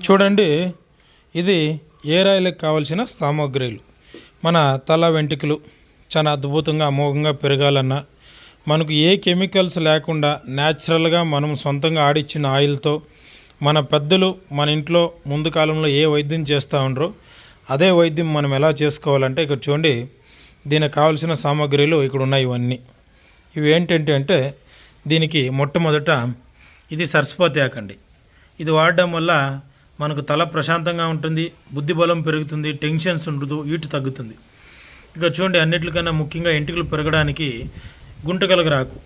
చూడండి, ఇది ఎయిర్ ఆయిల్కి కావాల్సిన సామాగ్రిలు. మన తల వెంట్రుకలు చాలా అద్భుతంగా అమోఘంగా పెరగాలన్నా, మనకు ఏ కెమికల్స్ లేకుండా న్యాచురల్గా మనం సొంతంగా ఆడిచ్చిన ఆయిల్తో మన పెద్దలు మన ఇంట్లో ముందు కాలంలో ఏ వైద్యం చేస్తూ ఉండరో అదే వైద్యం మనం ఎలా చేసుకోవాలంటే ఇక్కడ చూడండి, దీనికి కావాల్సిన సామాగ్రిలు ఇక్కడ ఉన్నాయి. ఇవి ఏంటంటే అంటే దీనికి మొట్టమొదట ఇది సరస్వతి ఆకండి. ఇది వాడడం వల్ల మనకు తల ప్రశాంతంగా ఉంటుంది, బుద్ధి బలం పెరుగుతుంది, టెన్షన్స్ ఉండదు, హీట్ తగ్గుతుంది. ఇక చూడండి, అన్నిటికన్నా ముఖ్యంగా ఎంట్రుకలు పెరగడానికి గుంటకలగరాకు.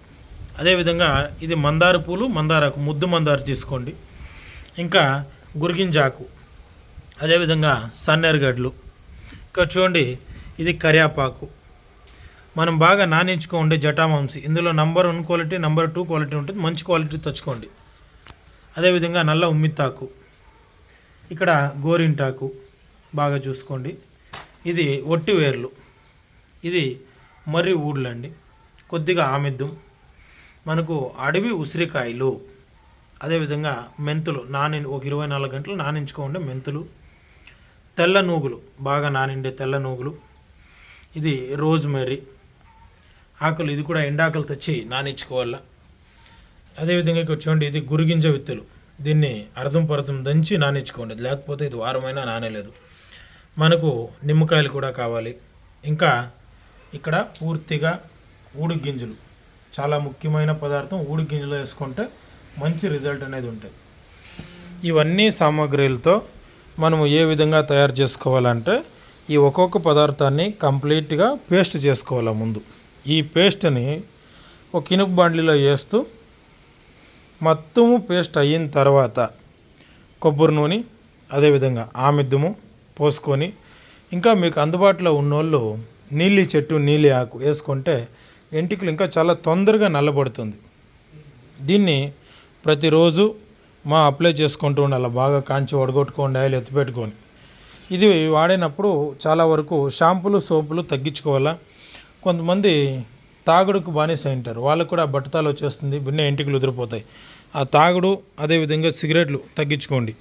అదేవిధంగా ఇది మందార పూలు, మందారాకు, ముద్దు మందార తీసుకోండి. ఇంకా గురిగింజాకు, అదేవిధంగా సన్నెరగడ్లు. ఇంకా చూడండి, ఇది కరియాపాకు. మనం బాగా నానించుకోండి జటామాంసి. ఇందులో నంబర్ 1 క్వాలిటీ, నంబర్ 2 క్వాలిటీ ఉంటుంది. మంచి క్వాలిటీ తెచ్చుకోండి. అదేవిధంగా నల్ల ఉమ్మిత్తాకు, ఇక్కడ గోరింటాకు బాగా చూసుకోండి. ఇది ఒట్టి వేర్లు, ఇది మర్రి ఊడ్లండి, కొద్దిగా ఆమిద్దం, మనకు అడవి ఉసిరికాయలు, అదేవిధంగా మెంతులు ఒక 24 గంటలు నానించుకోండి. మెంతులు, తెల్ల నూగులు, బాగా నానిండే తెల్ల నూగులు, ఇది రోజ్మెరీ ఆకులు, ఇది కూడా ఎండాకులు తెచ్చి నానించుకోవాలా. అదేవిధంగా ఇక్కడ చూడండి, ఇది గురిగింజ విత్తులు, దీన్ని అర్థం దంచి నానించుకోండి, లేకపోతే ఇది వారమైనా నానేలేదు. మనకు నిమ్మకాయలు కూడా కావాలి. ఇంకా ఇక్కడ పూర్తిగా ఊడి గింజలు, చాలా ముఖ్యమైన పదార్థం. ఊడి గింజలు వేసుకుంటే మంచి రిజల్ట్ అనేది ఉంటుంది. ఇవన్నీ సామాగ్రిలతో మనము ఏ విధంగా తయారు చేసుకోవాలంటే ఈ ఒక్కొక్క పదార్థాన్ని కంప్లీట్గా పేస్ట్ చేసుకోవాలి. ముందు ఈ పేస్ట్ని ఒక ఇనుప బండిలో వేస్తూ మొత్తము పేస్ట్ అయిన తర్వాత కొబ్బరి నూనె, అదేవిధంగా ఆమిద్దము పోసుకొని, ఇంకా మీకు అందుబాటులో ఉన్నోళ్ళు నీలి చెట్టు, నీలి ఆకు వేసుకుంటే ఎంటికలు ఇంకా చాలా తొందరగా నల్లబడుతుంది. దీన్ని ప్రతిరోజు అప్లై చేసుకుంటూ ఉండాలి. బాగా కాంచి వడగొట్టుకోండి, ఆయిల్ ఎత్తిపెట్టుకొని. ఇది వాడినప్పుడు చాలా వరకు షాంపులు, సోపులు తగ్గించుకోవాలా. కొంతమంది తాగుడుకు బానిస ఉంటారు, వాళ్ళకు కూడా బట్టతాలు వచ్చేస్తుంది, బిన్న ఎంటికలు ఉదిరిపోతాయి. ఆ తాగుడు, అదేవిధంగా సిగరెట్లు తగ్గించుకోండి.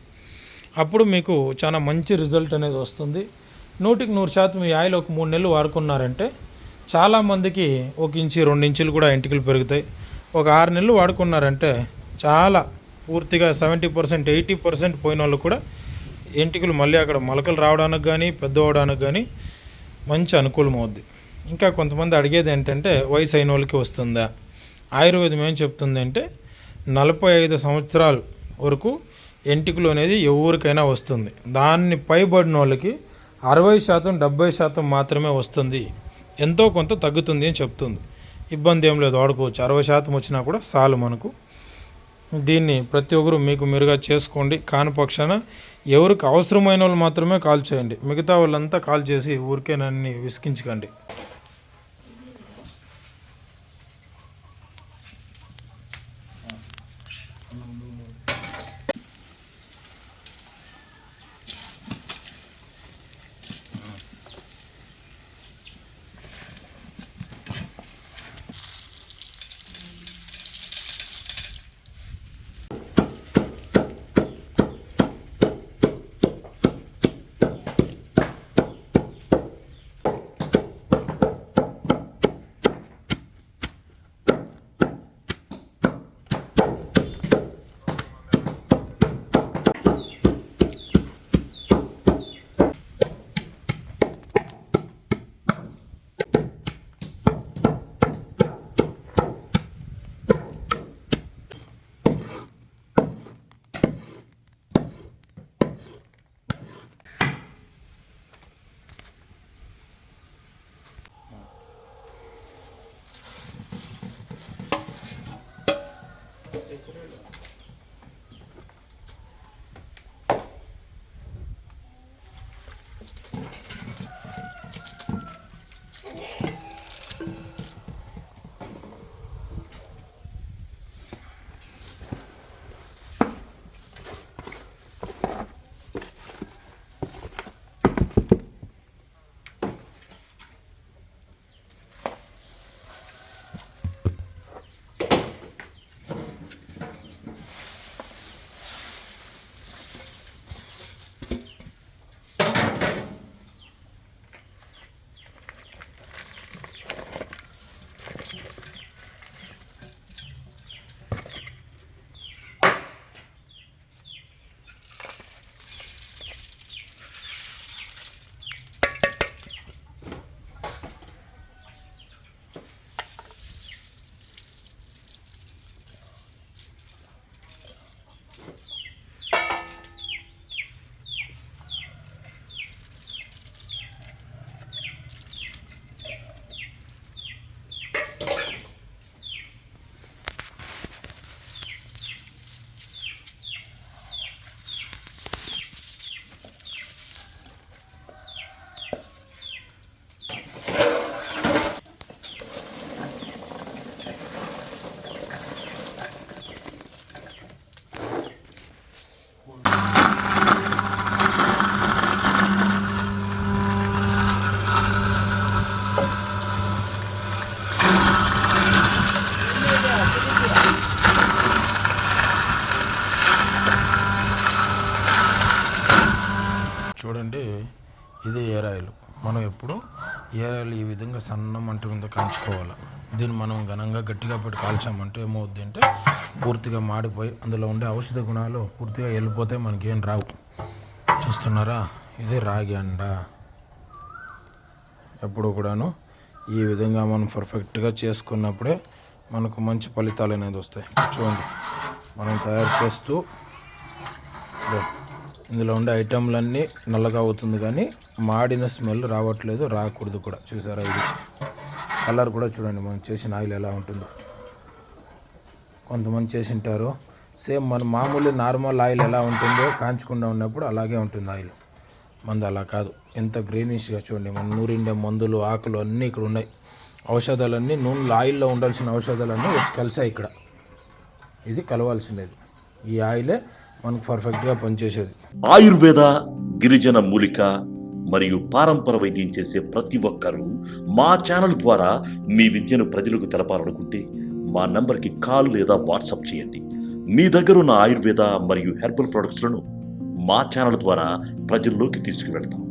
అప్పుడు మీకు చాలా మంచి రిజల్ట్ అనేది వస్తుంది. 100% ఈ ఆయిల్ ఒక 3 నెలలు వాడుకున్నారంటే చాలామందికి 1 ఇంచు 2 ఇంచులు కూడా ఎంటికలు పెరుగుతాయి. ఒక 6 నెలలు వాడుకున్నారంటే చాలా పూర్తిగా 70%, 80% పోయిన వాళ్ళు కూడా ఎంటికలు మళ్ళీ అక్కడ మొలకలు రావడానికి కానీ పెద్ద అవడానికి కానీ మంచి అనుకూలం అవుద్ది. ఇంకా కొంతమంది అడిగేది ఏంటంటే వయసు అయిన వాళ్ళకి వస్తుందా? ఆయుర్వేదం ఏం చెప్తుంది అంటే 45 సంవత్సరాల వరకు ఎంటికలు అనేది ఎవరికైనా వస్తుంది. దాన్ని పైబడిన వాళ్ళకి 60%, 70% మాత్రమే వస్తుంది. ఎంతో కొంత తగ్గుతుంది అని చెప్తుంది. ఇబ్బంది ఏం లేదు, వాడుకోవచ్చు. 60% వచ్చినా కూడా చాలు మనకు. దీన్ని ప్రతి ఒక్కరు మీకు మీరుగా చేసుకోండి. కాని పక్షాన ఎవరికి అవసరమైన వాళ్ళు మాత్రమే కాల్ చేయండి. మిగతా వాళ్ళంతా కాల్ చేసి ఊరికే నన్ను విసిగించకండి. చూడండి, ఇది ఎయిర్ ఆయిల్. మనం ఎప్పుడు ఎయిర్ ఆయిల్ ఈ విధంగా సన్న మంట మీద కాంచుకోవాలి. దీన్ని మనం ఘనంగా గట్టిగా పెట్టి కాల్చామంటే ఏమవుద్ది అంటే పూర్తిగా మాడిపోయి అందులో ఉండే ఔషధ గుణాలు పూర్తిగా వెళ్ళిపోతే మనకేం రావు. చూస్తున్నారా, ఇది రాగి అండ. ఎప్పుడు కూడాను ఈ విధంగా మనం పర్ఫెక్ట్గా చేసుకున్నప్పుడే మనకు మంచి ఫలితాలు అనేది వస్తాయి. చూడండి, మనం తయారు చేస్తూ ఇందులో ఉండే ఐటెంలన్నీ నల్లగా అవుతుంది, కానీ మాడిన స్మెల్ రావట్లేదు, రాకూడదు కూడా. చూసారా, ఇది కలర్ కూడా చూడండి మనం చేసిన ఆయిల్ ఎలా ఉంటుందో. కొంతమంది చేసింటారు సేమ్ మన మామూలు నార్మల్ ఆయిల్ ఎలా ఉంటుందో కాంచకుండా ఉన్నప్పుడు అలాగే ఉంటుంది ఆయిల్. మంది అలా కాదు, ఎంత గ్రీనిష్గా చూడండి. మన నూరిండే మందులు ఆకులు అన్నీ ఇక్కడ ఉన్నాయి. ఔషధాలన్నీ నూనెలో ఆయిల్లో ఉండాల్సిన ఔషధాలన్నీ వచ్చి కలిసాయి ఇక్కడ. ఇది కలవాల్సినది. ఈ ఆయిలే మనకు పర్ఫెక్ట్గా పనిచేసేది. ఆయుర్వేద, గిరిజన మూలిక మరియు పారంపర వైద్యం చేసే ప్రతి ఒక్కరూ మా ఛానల్ ద్వారా మీ విద్యను ప్రజలకు తెలపాలనుకుంటే మా నంబర్కి కాల్ లేదా వాట్సాప్ చేయండి. మీ దగ్గర ఉన్న ఆయుర్వేద మరియు హెర్బల్ ప్రొడక్ట్స్లను మా ఛానల్ ద్వారా ప్రజల్లోకి తీసుకువెళ్తాం.